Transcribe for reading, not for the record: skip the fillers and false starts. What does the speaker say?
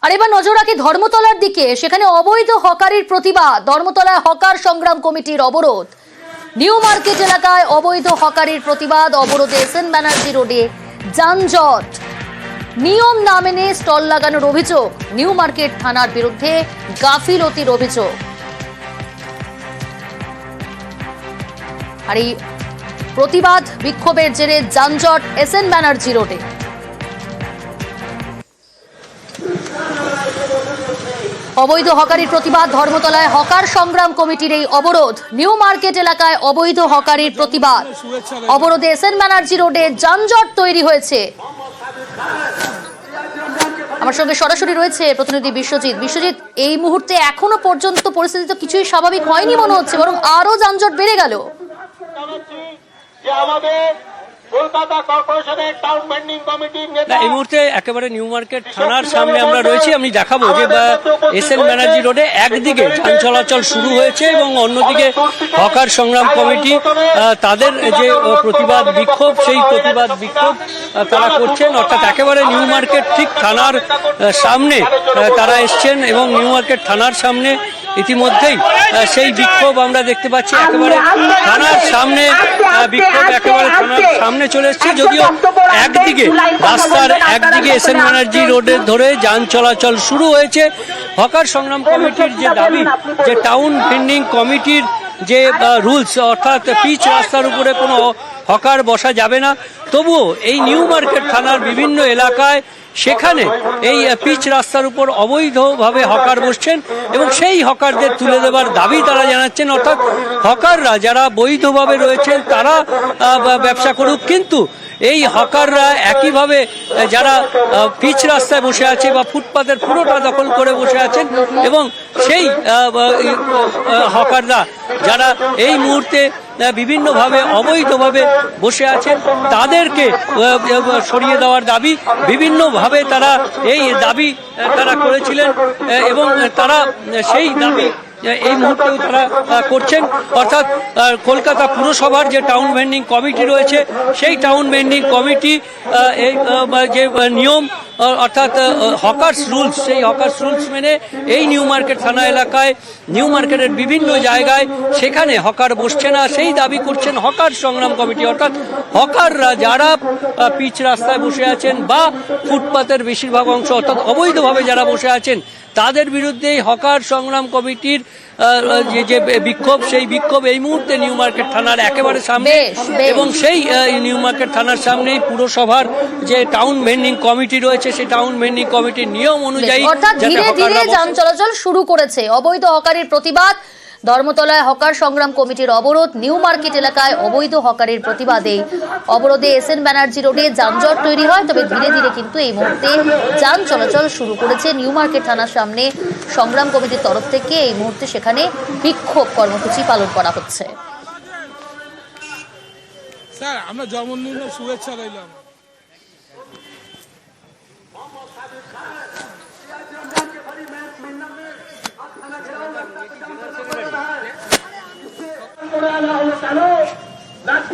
আর এবার নজর রাখি ধর্মতলার দিকে। সেখানে অবৈধ হকারির প্রতিবাদ। ধর্মতলায় হকার সংগ্রাম কমিটির অবরোধ। নিউ মার্কেট এলাকায় অবৈধ হকারির প্রতিবাদ। অবরোধে এসএন ব্যানার্জি রোডে যানজট। নিয়ম না মেনে স্টল লাগানোর অভিযোগ। নিউ মার্কেট থানার বিরুদ্ধে গাফিলতির অভিযোগ। আর এই প্রতিবাদ বিক্ষোভের জেরে যানজট এসএন ব্যানার্জি রোডে। অবৈধ হকারির প্রতিবাদ। ধর্মতলায় হকার সংগ্রাম কমিটির এই অবরোধ। নিউ মার্কেট এলাকায় অবৈধ হকারির প্রতিবাদ। অবরোধে এসএন ব্যানার্জি রোডে যানজট তৈরি হয়েছে। আমার সঙ্গে সরাসরি রয়েছে প্রতিনিধি বিশ্বজিৎ। বিশ্বজিৎ, এই মুহূর্তে এখনো পর্যন্ত পরিস্থিতি তো কিছুই স্বাভাবিক হয়নি মনে হচ্ছে, বরং আরো যানজট বেড়ে গেল। এই মুহূর্তে একেবারে নিউ মার্কেট থানার সামনে আমরা রয়েছি। আমি দেখাবো যে এসএন ব্যানার্জি রোডে একদিকে যান চলাচল শুরু হয়েছে এবং অন্যদিকে হকার সংগ্রাম কমিটি তাদের যে প্রতিবাদ বিক্ষোভ, সেই প্রতিবাদ বিক্ষোভ তারা করছেন। অর্থাৎ একেবারে নিউ মার্কেট ঠিক থানার সামনে তারা এসছেন এবং নিউ মার্কেট থানার সামনে ইতিমধ্যেই সেই বিক্ষোভ আমরা দেখতে পাচ্ছি। একেবারে থানার সামনে বিক্ষোভ একেবারে থানার সামনে চলে এসছে। যদিও একদিকে রাস্তার একদিকে এসএন ব্যানার্জি রোডের ধরে যান চলাচল শুরু হয়েছে। হকার সংগ্রাম কমিটির যে দাবি, যে টাউন ভেন্ডিং কমিটির যে রুলস, অর্থাৎ পিচ রাস্তার উপরে কোনো হকার বসা যাবে না, তবুও এই নিউ মার্কেট থানার বিভিন্ন এলাকায় সেখানে এই পিচ রাস্তার উপর অবৈধভাবে হকার বসছেন এবং সেই হকারদের তুলে দেওয়ার দাবি তারা জানাচ্ছেন। অর্থাৎ হকাররা যারা বৈধভাবে রয়েছেন তারা ব্যবসা করুক, কিন্তু এই হকাররা একইভাবে যারা পিচ রাস্তায় বসে আছে বা ফুটপাতের পুরোটা দখল করে বসে আছেন এবং সেই হকাররা যারা এই মুহূর্তে বিভিন্নভাবে অবৈধভাবে বসে আছেন তাদেরকে সরিয়ে দেওয়ার দাবি, বিভিন্নভাবে তারা এই দাবি তারা করেছিলেন এবং তারা সেই দাবি এই মুহূর্তেও তারা করছেন। অর্থাৎ কলকাতা পুরসভার যে টাউন ভেন্ডিং কমিটি রয়েছে, সেই টাউন ভেন্ডিং কমিটি এই যে নিয়ম, অর্থাৎ হকার্স রুলস, সেই হকার্স রুলস মেনে এই নিউ মার্কেট থানা এলাকায়, নিউ মার্কেটের বিভিন্ন জায়গায় সেখানে হকার বসছে না, সেই দাবি করছেন হকার সংগ্রাম কমিটি। অর্থাৎ হকাররা যারা পিচ রাস্তায় বসে আছেন বা ফুটপাতের বেশিরভাগ অংশ অর্থাৎ অবৈধভাবে যারা বসে আছেন, তাদের বিরুদ্ধে হকার সংগ্রাম কমিটির যে বিক্ষোভ, সেই বিক্ষোভ এই মুহূর্তে নিউ মার্কেট থানার একেবারে সামনে এবং সেই নিউ মার্কেট থানার সামনেই পুরসভার যে টাউন ভেন্ডিং কমিটি রয়েছে, সেই টাউন ভেন্ডিং কমিটির নিয়ম অনুযায়ী ধীরে ধীরে যান চলাচল শুরু করেছে। অবৈধ হকারের প্রতিবাদ। ধর্মতলায় হকার সংগ্রাম কমিটির অবরোধ। নিউ মার্কেট এলাকায় অবৈধ হকারের প্রতিবাদে অবরোধে এসএন ব্যানার্জি রোডে যানজট তৈরি হয়। তবে ধীরে ধীরে কিন্তু এই মুহূর্তে যান চলাচল শুরু করেছে নিউ মার্কেট থানার সামনে। সংগ্রাম কমিটির তরফ থেকে এই মুহূর্তে সেখানে বিক্ষোভ কর্মসূচি পালন করা হচ্ছে। স্যার, আমরা জন্মদিনের শুভেচ্ছা রইলাম।